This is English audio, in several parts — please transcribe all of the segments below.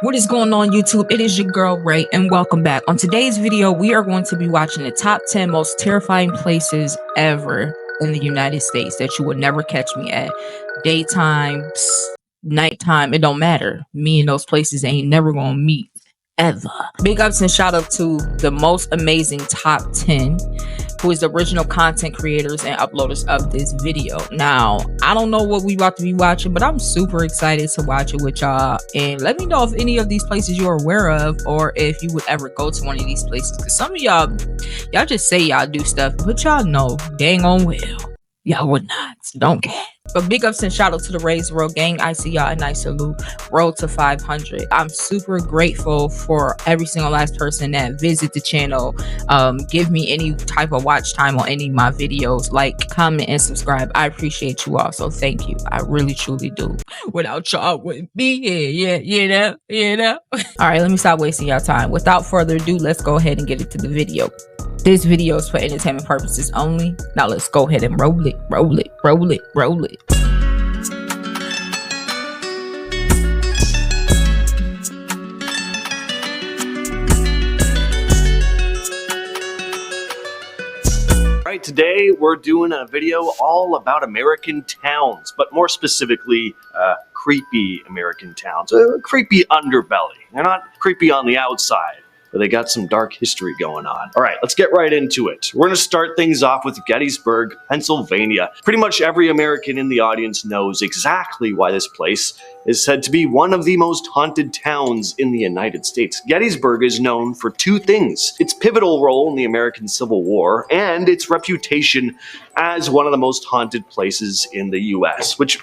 What is going on, YouTube? It is your girl Ray, and welcome back. On today's video, we are going to be watching the top 10 most terrifying places ever in the United States that you would never catch me at. Daytime, nighttime, it don't matter. Me and those places ain't never gonna meet ever. Big ups and shout out to the most amazing top 10, who is the original content creators and uploaders of this video. Now, I don't know what we about to be watching, but I'm super excited to watch it with y'all. And let me know if any of these places you're aware of, or if you would ever go to one of these places. Because some of y'all just say y'all do stuff, but y'all know dang on well y'all would not. Don't care. But big ups and shout out to the Raise World Gang. I see y'all and I salute. Road to 500. I'm super grateful for every single last person that visit the channel. Give me any type of watch time on any of my videos. Like, comment, and subscribe. I appreciate you all. So thank you. I really truly do. Without y'all wouldn't be here. Yeah, you know. Alright, let me stop wasting y'all time. Without further ado, let's go ahead and get into the video. This video is for entertainment purposes only. Now let's go ahead and roll it. Right, today we're doing a video all about American towns, but more specifically, creepy American towns. A creepy underbelly. They're not creepy on the outside, but they got some dark history going on. All right, let's get right into it. We're gonna start things off with Gettysburg, Pennsylvania. Pretty much every American in the audience knows exactly why this place is said to be one of the most haunted towns in the United States. Gettysburg is known for two things: its pivotal role in the American Civil War and its reputation as one of the most haunted places in the US, which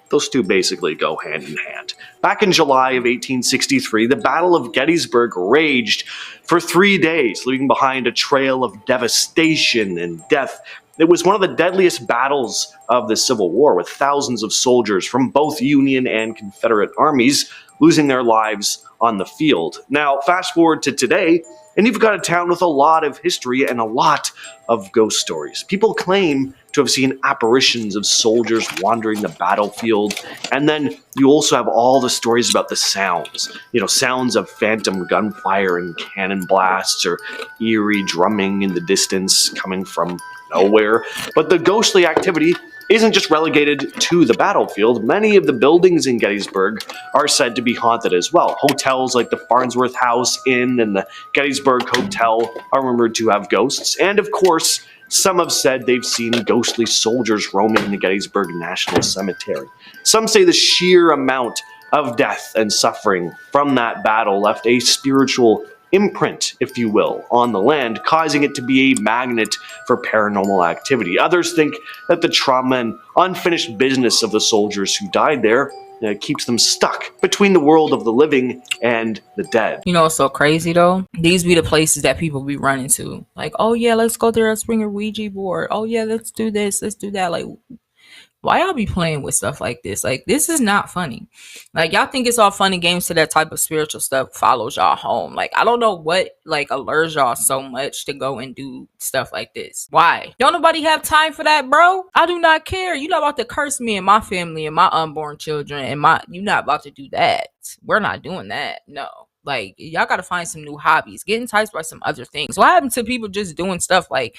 those two basically go hand in hand. Back in July of 1863, the Battle of Gettysburg raged for 3 days, leaving behind a trail of devastation and death. It was one of the deadliest battles of the Civil War, with thousands of soldiers from both Union and Confederate armies losing their lives on the field. Now, fast forward to today, and you've got a town with a lot of history and a lot of ghost stories. People claim to have seen apparitions of soldiers wandering the battlefield, and then you also have all the stories about the sounds. You know, sounds of phantom gunfire and cannon blasts, or eerie drumming in the distance coming from nowhere. But the ghostly activity isn't just relegated to the battlefield. Many of the buildings in Gettysburg are said to be haunted as well. Hotels like the Farnsworth House Inn and the Gettysburg Hotel are rumored to have ghosts. And of course, some have said they've seen ghostly soldiers roaming the Gettysburg National Cemetery. Some say the sheer amount of death and suffering from that battle left a spiritual imprint, if you will, on the land, causing it to be a magnet for paranormal activity. Others think that the trauma and unfinished business of the soldiers who died there keeps them stuck between the world of the living and the dead. You know what's so crazy though? These be the places that people be running to. Like, oh yeah, let's go there, let's bring a Ouija board. Oh yeah, let's do this, let's do that. Like, why y'all be playing with stuff like this? Like, this is not funny. Like, y'all think it's all funny games to that type of spiritual stuff follows y'all home. Like, I don't know what, like, allures y'all so much to go and do stuff like this. Why? Don't nobody have time for that, bro? I do not care. You're not about to curse me and my family and my unborn children and you're not about to do that. We're not doing that. No. Like, y'all gotta find some new hobbies. Get enticed by some other things. What happened to people just doing stuff like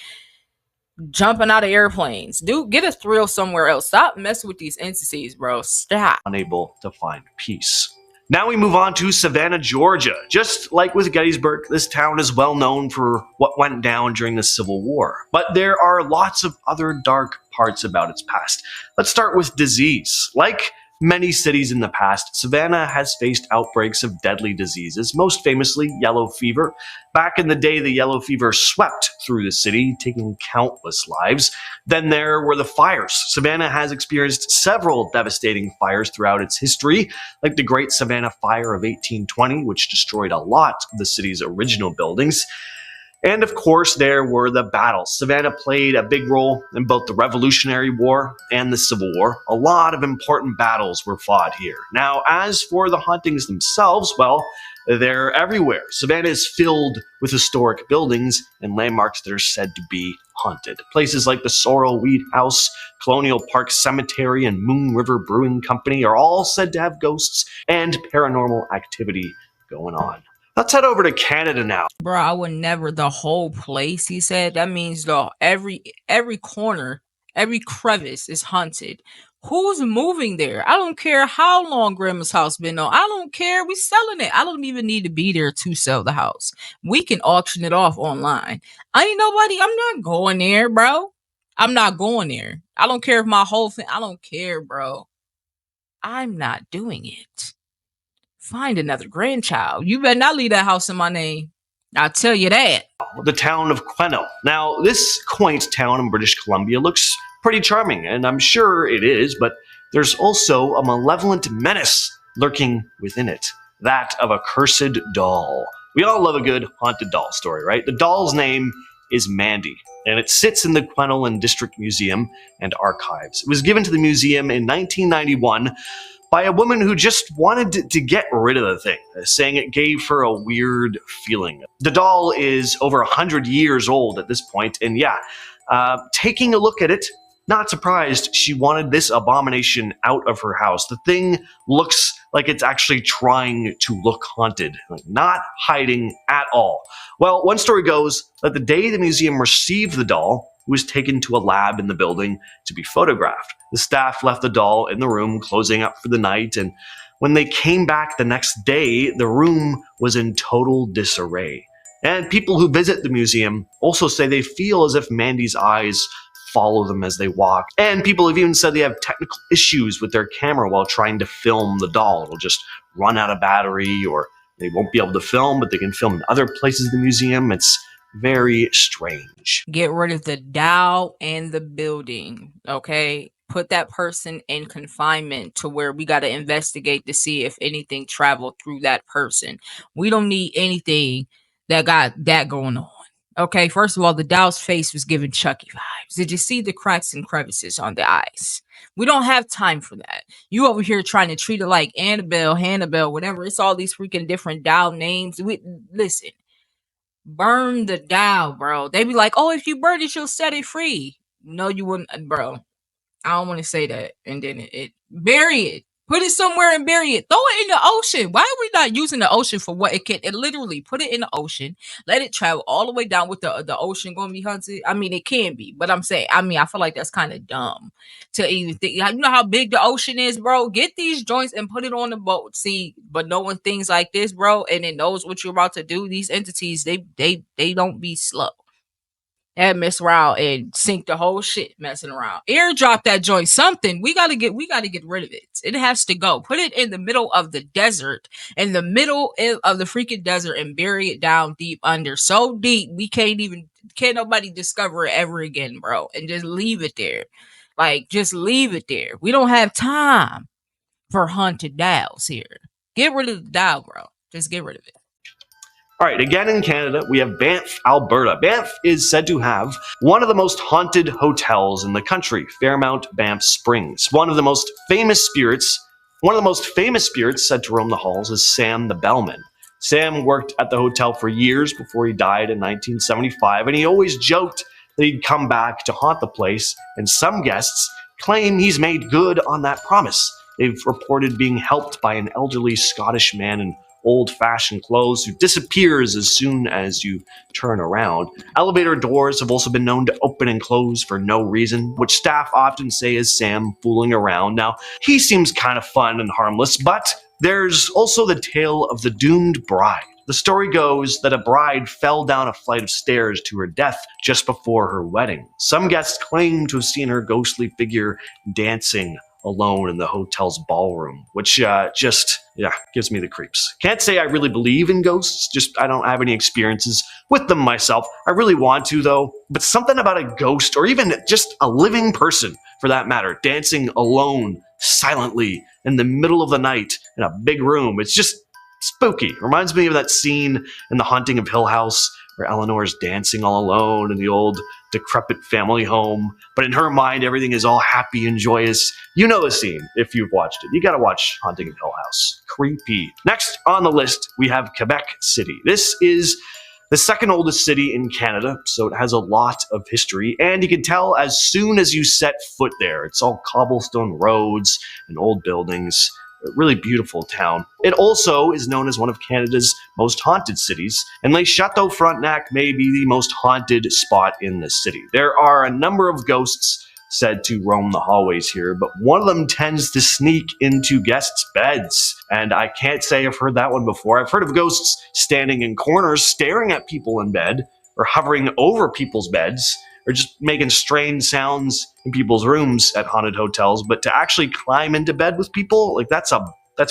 jumping out of airplanes? Dude, get a thrill somewhere else. Stop messing with these entities, bro. Stop. Unable to find peace. Now we move on to Savannah, Georgia. Just like with Gettysburg, this town is well known for what went down during the Civil War. But there are lots of other dark parts about its past. Let's start with disease. Like many cities in the past, Savannah has faced outbreaks of deadly diseases, most famously yellow fever. Back in the day, the yellow fever swept through the city, taking countless lives. Then there were the fires. Savannah has experienced several devastating fires throughout its history, like the Great Savannah Fire of 1820, which destroyed a lot of the city's original buildings. And of course, there were the battles. Savannah played a big role in both the Revolutionary War and the Civil War. A lot of important battles were fought here. Now, as for the hauntings themselves, well, They're everywhere. Savannah is filled with historic buildings and landmarks that are said to be haunted. Places like the Sorrel Weed House, Colonial Park Cemetery, and Moon River Brewing Company are all said to have ghosts and paranormal activity going on. Let's head over to Canada now. Bro, I would never. The whole place, he said. That means every corner, every crevice is haunted. Who's moving there? I don't care how long Grandma's house been on. I don't care. We selling it. I don't even need to be there to sell the house. We can auction it off online. I ain't nobody. I'm not going there, bro. I'm not going there. I don't care if my whole thing. I don't care, bro. I'm not doing it. Find another grandchild. You better not leave that house in my name. I'll tell you that. The town of Queno. Now, this quaint town in British Columbia looks pretty charming, and I'm sure it is, but there's also a malevolent menace lurking within it. That of a cursed doll. We all love a good haunted doll story, right? The doll's name is Mandy, and it sits in the Quenolin District Museum and Archives. It was given to the museum in 1991 by a woman who just wanted to get rid of the thing, saying it gave her a weird feeling. The doll is over 100 years old at this point, and yeah, taking a look at it, not surprised she wanted this abomination out of her house. The thing looks like it's actually trying to look haunted, like not hiding at all. Well, one story goes that the day the museum received the doll, it was taken to a lab in the building to be photographed. The staff left the doll in the room, closing up for the night, and when they came back the next day, the room was in total disarray. And people who visit the museum also say they feel as if Mandy's eyes follow them as they walk. And people have even said they have technical issues with their camera while trying to film the doll. It'll just run out of battery, or they won't be able to film, but they can film in other places in the museum. It's very strange. Get rid of the doll and the building, okay? Put that person in confinement to where we got to investigate to see if anything traveled through that person. We don't need anything that got that going on. Okay, first of all, the doll's face was giving Chucky vibes. Did you see the cracks and crevices on the eyes? We don't have time for that. You over here trying to treat it like Annabelle, Hannibal, whatever. It's all these freaking different doll names. Listen, burn the doll, bro. They be like, oh, if you burn it, you'll set it free. No, you wouldn't, bro. I don't want to say that. And then it bury it. Put it somewhere and bury it. Throw it in the ocean. Why are we not using the ocean for what it can? It literally put it in the ocean. Let it travel all the way down with the ocean going to be hunted. I mean, it can be, but I'm saying, I feel like that's kind of dumb to even think. You know how big the ocean is, bro? Get these joints and put it on the boat. See, but knowing things like this, bro, and it knows what you're about to do. These entities, they don't be slow. And mess around and sink the whole shit messing around. Airdrop that joint, something. We gotta get rid of it. It has to go. Put it in the middle of the desert, in the middle of the freaking desert, and bury it down deep under. So deep we can't nobody discover it ever again, bro. And just leave it there. Like, just leave it there. We don't have time for haunted dolls here. Get rid of the doll, bro. Just get rid of it. All right, again in Canada, we have Banff, Alberta. Banff is said to have one of the most haunted hotels in the country, Fairmount Banff Springs. One of the most famous spirits said to roam the halls is Sam the Bellman. Sam worked at the hotel for years before he died in 1975, and he always joked that he'd come back to haunt the place, and some guests claim he's made good on that promise. They've reported being helped by an elderly Scottish man in old-fashioned clothes who disappears as soon as you turn around. Elevator doors have also been known to open and close for no reason, which staff often say is Sam fooling around. Now, he seems kind of fun and harmless, but there's also the tale of the doomed bride. The story goes that a bride fell down a flight of stairs to her death just before her wedding. Some guests claim to have seen her ghostly figure dancing alone in the hotel's ballroom, which just gives me the creeps. Can't say I really believe in ghosts, just I don't have any experiences with them myself. I really want to though, but something about a ghost, or even just a living person for that matter, dancing alone, silently, in the middle of the night in a big room, it's just spooky. Reminds me of that scene in The Haunting of Hill House where Eleanor's dancing all alone in the old decrepit family home. But in her mind, everything is all happy and joyous. You know the scene if you've watched it. You gotta watch Haunting of Hill House. Creepy. Next on the list, we have Quebec City. This is the second oldest city in Canada, so it has a lot of history, and you can tell as soon as you set foot there. It's all cobblestone roads and old buildings. A really beautiful town. It also is known as one of Canada's most haunted cities, and Les Chateaux Frontenac may be the most haunted spot in the city. There are a number of ghosts said to roam the hallways here, but one of them tends to sneak into guests' beds. And I can't say I've heard that one before. I've heard of ghosts standing in corners, staring at people in bed, or hovering over people's beds, or just making strange sounds in people's rooms at haunted hotels. But to actually climb into bed with people, like that's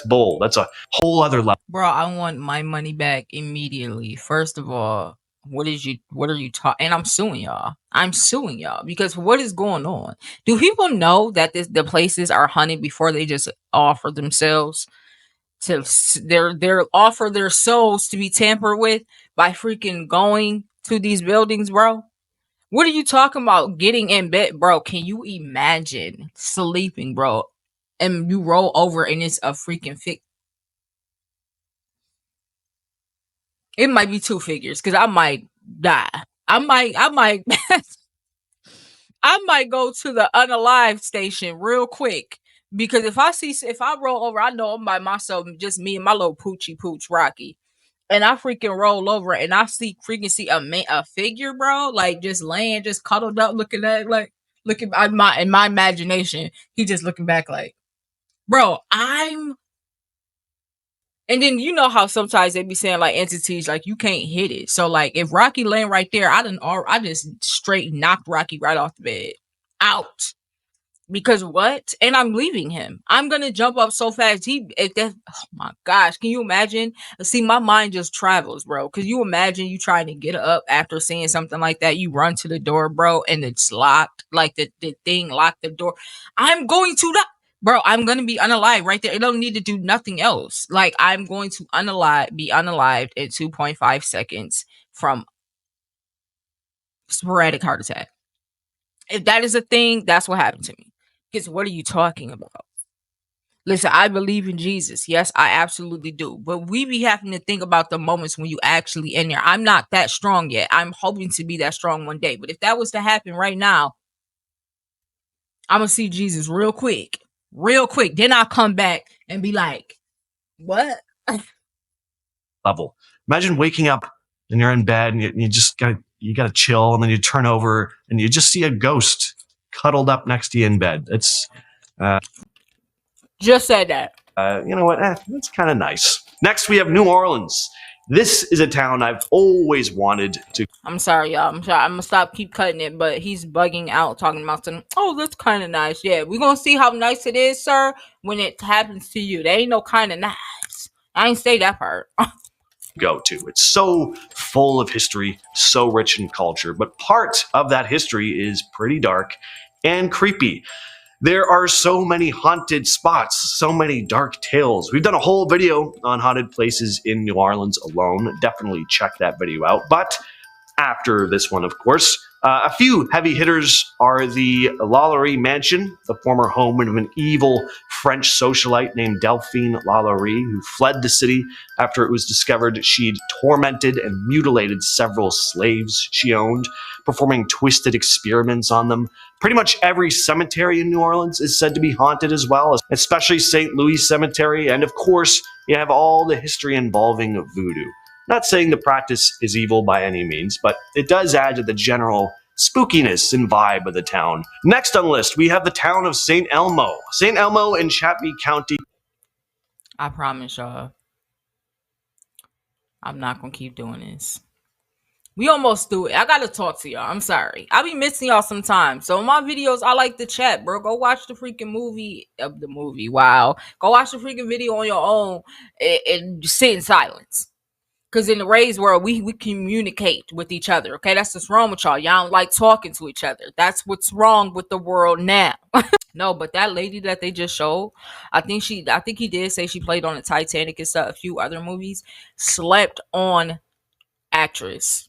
bold. That's a whole other level. Bro, I want my money back immediately. First of all, what are you talking? And I'm suing y'all. I'm suing y'all because what is going on? Do people know that the places are haunted before they just offer themselves to their offer their souls to be tampered with by freaking going to these buildings, bro? What are you talking about getting in bed, bro? Can you imagine sleeping, bro, and you roll over and it's a freaking it might be two figures because I might die. I might I might go to the unalive station real quick because if I roll over, I know I'm by myself, just me and my little poochie pooch Rocky, and I freaking roll over and I see a figure, bro, like just laying, just cuddled up, looking at like looking in my imagination, he just looking back like, bro, and then you know how sometimes they be saying like entities like you can't hit it. So like if Rocky laying right there, I just straight knocked Rocky right off the bed. Out. Because what? And I'm leaving him. I'm gonna jump up so fast. Oh my gosh, can you imagine? See, my mind just travels, bro. Cause you imagine you trying to get up after seeing something like that. You run to the door, bro, and it's locked. Like the thing locked the door. I'm going to bro, I'm gonna be unalive right there. It don't need to do nothing else. Like I'm going to be unalived in 2.5 seconds from sporadic heart attack. If that is a thing, that's what happened to me. Because what are you talking about? Listen, I believe in Jesus. Yes, I absolutely do. But we be having to think about the moments when you actually in there. I'm not that strong yet. I'm hoping to be that strong one day. But if that was to happen right now, I'm going to see Jesus real quick. Real quick. Then I'll come back and be like, what? Level. Imagine waking up and you're in bed and you just gotta chill, and then you turn over and you just see a ghost cuddled up next to you in bed. It's just said that. You know what? That's kind of nice. Next, we have New Orleans. This is a town I've always wanted to. I'm sorry, y'all. I'm gonna stop keep cutting it, but he's bugging out talking about something. Oh, that's kind of nice. Yeah, we're gonna see how nice it is, sir, when it happens to you. There ain't no kind of nice. I ain't say that part. Go to. It's so full of history, so rich in culture, but part of that history is pretty dark and creepy. There are so many haunted spots, so many dark tales. We've done a whole video on haunted places in New Orleans alone. Definitely check that video out. But after this one, of course, a few heavy hitters are the Lalaurie Mansion, the former home of an evil French socialite named Delphine Lalaurie, who fled the city after it was discovered she'd tormented and mutilated several slaves she owned, performing twisted experiments on them. Pretty much every cemetery in New Orleans is said to be haunted as well, especially St. Louis Cemetery, and of course, you have all the history involving voodoo. Not saying the practice is evil by any means, but it does add to the general spookiness and vibe of the town. Next on the list, we have the town of St. Elmo. St. Elmo in Chappaqua County. I promise y'all, I'm not gonna keep doing this. We almost do it. I gotta talk to y'all. I'm sorry. I be missing y'all sometimes. So in my videos, I like to chat, bro. Go watch the freaking movie of the movie. Wow. Go watch the freaking video on your own and just sit in silence. Because in the Ray's world, we communicate with each other. Okay, that's what's wrong with y'all. Y'all don't like talking to each other. That's what's wrong with the world now. No, but that lady that they just showed, I think he did say she played on the Titanic and stuff, a few other movies. Slept on actress.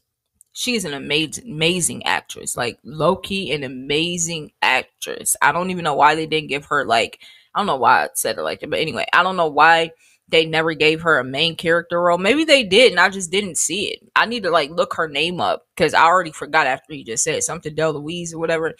She is an amazing actress. Like, low-key an amazing actress. I don't even know why they didn't give her, like, I don't know why I said it like that, but anyway, I don't know why they never gave her a main character role. Maybe they did and I just didn't see it. I need to like look her name up because I already forgot after you just said something, Del Louise or whatever.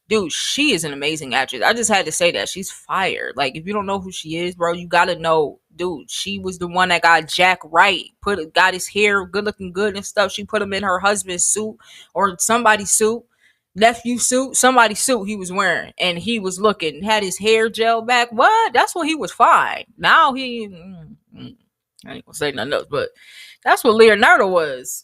Dude, she is an amazing actress. I just had to say that. She's fired. Like, if you don't know who she is, bro, you gotta know. Dude, she was the one that got Jack right. Got his hair good looking good and stuff. She put him in her husband's suit or somebody's suit, nephew suit, somebody's suit he was wearing. And he was looking, had his hair gel back. What? That's when he was fine. Now he I ain't gonna say nothing else, but that's what Leonardo was.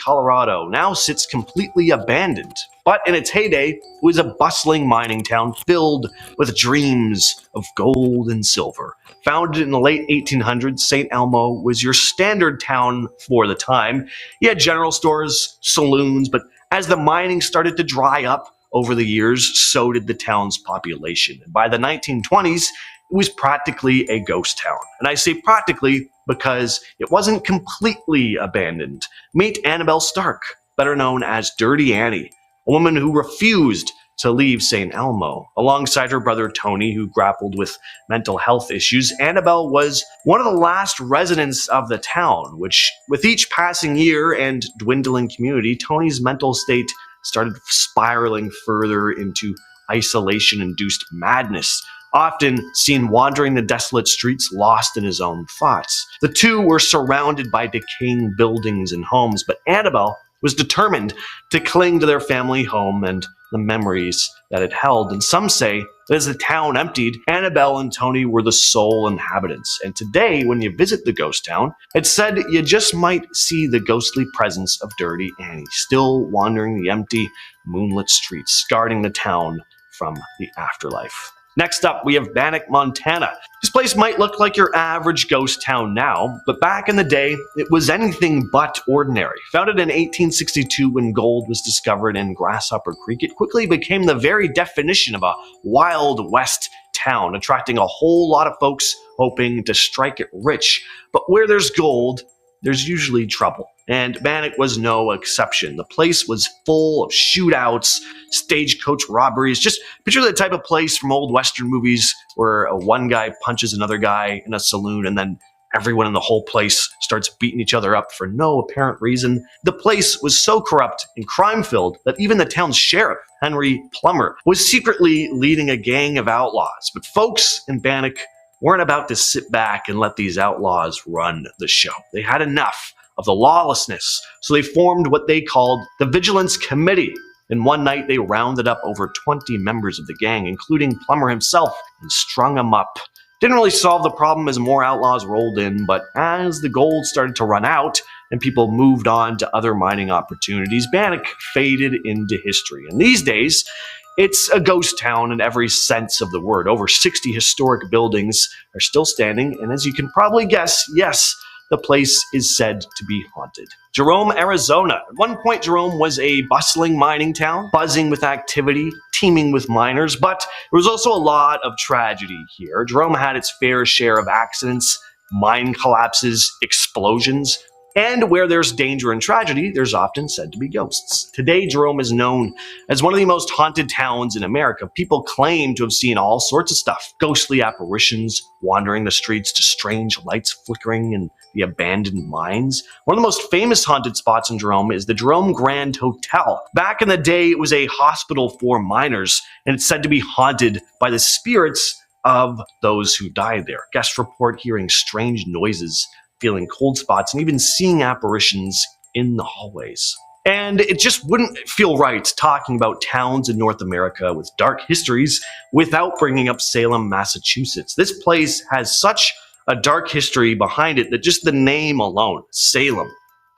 Colorado now sits completely abandoned, but in its heyday, it was a bustling mining town filled with dreams of gold and silver. Founded in the late 1800s, St. Elmo was your standard town for the time. You had general stores, saloons, but as the mining started to dry up over the years, so did the town's population. And by the 1920s, it was practically a ghost town. And I say practically because it wasn't completely abandoned. Meet Annabelle Stark, better known as Dirty Annie, a woman who refused to leave St. Elmo. Alongside her brother Tony, who grappled with mental health issues, Annabelle was one of the last residents of the town, which, with each passing year and dwindling community, Tony's mental state started spiraling further into isolation-induced madness, often seen wandering the desolate streets lost in his own thoughts. The two were surrounded by decaying buildings and homes, but Annabelle was determined to cling to their family home and the memories that it held. And some say that as the town emptied, Annabelle and Tony were the sole inhabitants. And today, when you visit the ghost town, it's said you just might see the ghostly presence of Dirty Annie, still wandering the empty, moonlit streets, guarding the town from the afterlife. Next up, we have Banic, Montana. This place might look like your average ghost town now, but back in the day, it was anything but ordinary. Founded in 1862 when gold was discovered in Grasshopper Creek, it quickly became the very definition of a Wild West town, attracting a whole lot of folks hoping to strike it rich. But where there's gold, there's usually trouble. And Banic was no exception. The place was full of shootouts, stagecoach robberies. Just picture the type of place from old Western movies where one guy punches another guy in a saloon and then everyone in the whole place starts beating each other up for no apparent reason. The place was so corrupt and crime-filled that even the town's sheriff, Henry Plummer, was secretly leading a gang of outlaws. But folks in Banic weren't about to sit back and let these outlaws run the show. They had enough of the lawlessness, so they formed what they called the Vigilance Committee. And one night they rounded up over 20 members of the gang, including Plummer himself, and strung them up. Didn't really solve the problem as more outlaws rolled in, but as the gold started to run out and people moved on to other mining opportunities, Banic faded into history. And these days, it's a ghost town in every sense of the word. Over 60 historic buildings are still standing, and as you can probably guess, yes, the place is said to be haunted. Jerome, Arizona. At one point, Jerome was a bustling mining town, buzzing with activity, teeming with miners, but there was also a lot of tragedy here. Jerome had its fair share of accidents, mine collapses, explosions, and where there's danger and tragedy, there's often said to be ghosts. Today, Jerome is known as one of the most haunted towns in America. People claim to have seen all sorts of stuff. Ghostly apparitions wandering the streets to strange lights flickering in the abandoned mines. One of the most famous haunted spots in Jerome is the Jerome Grand Hotel. Back in the day, it was a hospital for miners, and it's said to be haunted by the spirits of those who died there. Guests report hearing strange noises, feeling cold spots, and even seeing apparitions in the hallways. And it just wouldn't feel right talking about towns in North America with dark histories without bringing up Salem, Massachusetts. This place has such a dark history behind it that just the name alone, Salem,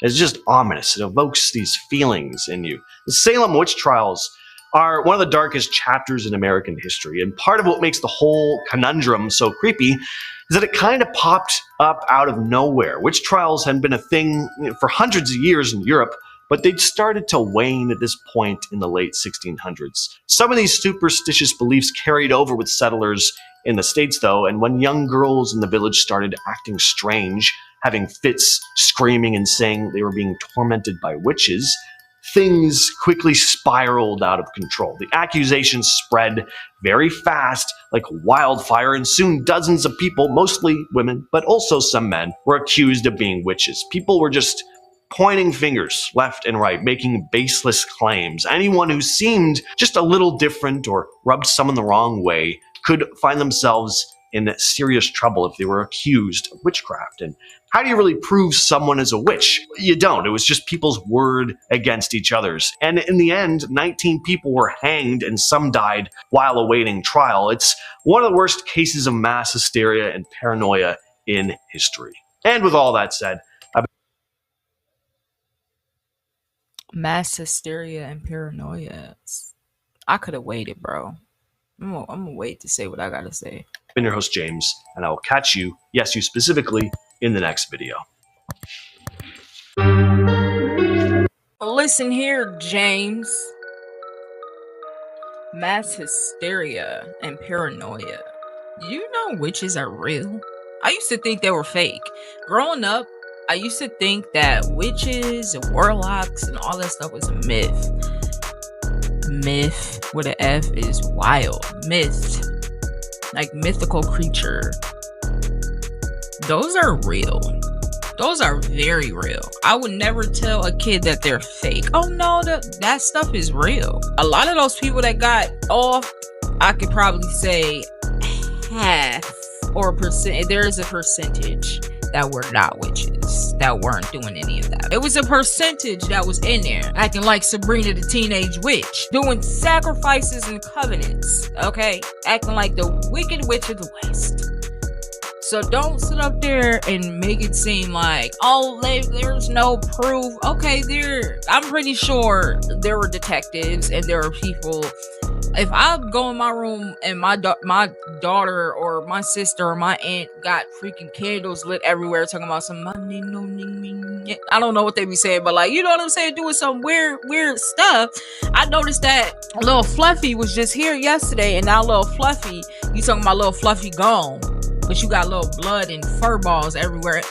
is just ominous. It evokes these feelings in you. The Salem witch trials are one of the darkest chapters in American history, and part of what makes the whole conundrum so creepy is that it kind of popped up out of nowhere. Witch trials had been a thing for hundreds of years in Europe, but they'd started to wane at this point in the late 1600s. Some of these superstitious beliefs carried over with settlers in the States, though, and when young girls in the village started acting strange, having fits, screaming, and saying they were being tormented by witches, things quickly spiraled out of control. The accusations spread very fast, like wildfire, and soon dozens of people, mostly women, but also some men, were accused of being witches. People were just pointing fingers left and right, making baseless claims. Anyone who seemed just a little different or rubbed someone the wrong way could find themselves in serious trouble if they were accused of witchcraft. And how do you really prove someone is a witch? You don't. It was just people's word against each other's. And in the end, 19 people were hanged and some died while awaiting trial. It's one of the worst cases of mass hysteria and paranoia in history. And with all that said, Mass hysteria and paranoia. I could have waited, bro. I'm gonna wait to say what I gotta say. I've been your host, James, and I will catch you, yes, you specifically, in the next video. Listen here, James. Mass hysteria and paranoia. You know witches are real? I used to think they were fake. Growing up, I used to think that witches and warlocks and all that stuff was a myth. Myth with an F is wild. Myth. Like mythical creature. Those are real. Those are very real. I would never tell a kid that they're fake. Oh no, that stuff is real. A lot of those people that got off, I could probably say half or percent. There is a percentage that were not witches, that weren't doing any of that. It was a percentage that was in there, acting like Sabrina the Teenage Witch, doing sacrifices and covenants, okay? Acting like the Wicked Witch of the West. So don't sit up there and make it seem like, oh, there's no proof. Okay, I'm pretty sure there were detectives and there were people. If I go in my room and my daughter or my sister or my aunt got freaking candles lit everywhere talking about some money, I don't know what they be saying, but like, you know what I'm saying, doing some weird stuff. I noticed that little Fluffy was just here yesterday, and now little Fluffy, you talking about little Fluffy gone, but you got little blood and fur balls everywhere.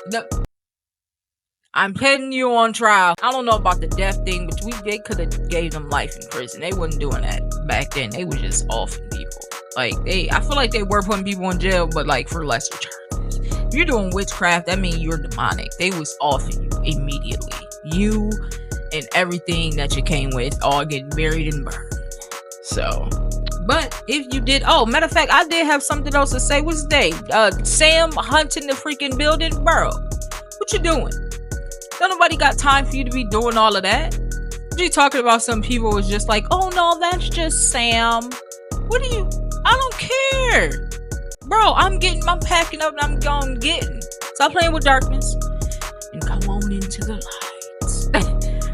I'm putting you on trial. I don't know about the death thing, but they could have gave them life in prison. They wasn't doing that back then. They was just offing people. Like I feel like they were putting people in jail, but like for lesser charges. If you're doing witchcraft, that means you're demonic. They was offing you immediately. You and everything that you came with all get buried and burned. So, but if you did, matter of fact, I did have something else to say. What's his name? Sam hunting the freaking building, bro. What you doing? Don't nobody got time for you to be doing all of that. What you talking about? Some people was just like, oh no, that's just Sam. What are you? I don't care. Bro, I'm packing up and I'm going getting. Stop playing with darkness and come on into the light.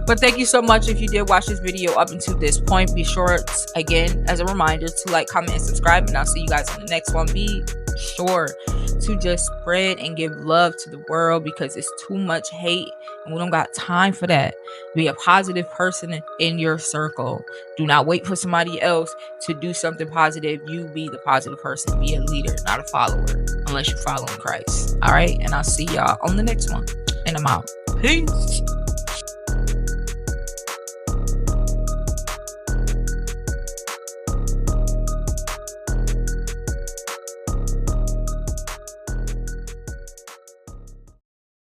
But thank you so much if you did watch this video up until this point. Be sure, again, as a reminder, to like, comment, and subscribe. And I'll see you guys in the next one. Be sure to just spread and give love to the world, because it's too much hate and we don't got time for that. Be a positive person in your circle. Do not wait for somebody else to do something positive. You be the positive person. Be a leader, not a follower, unless you're following Christ. All right, and I'll see y'all on the next one, and I'm out. Peace.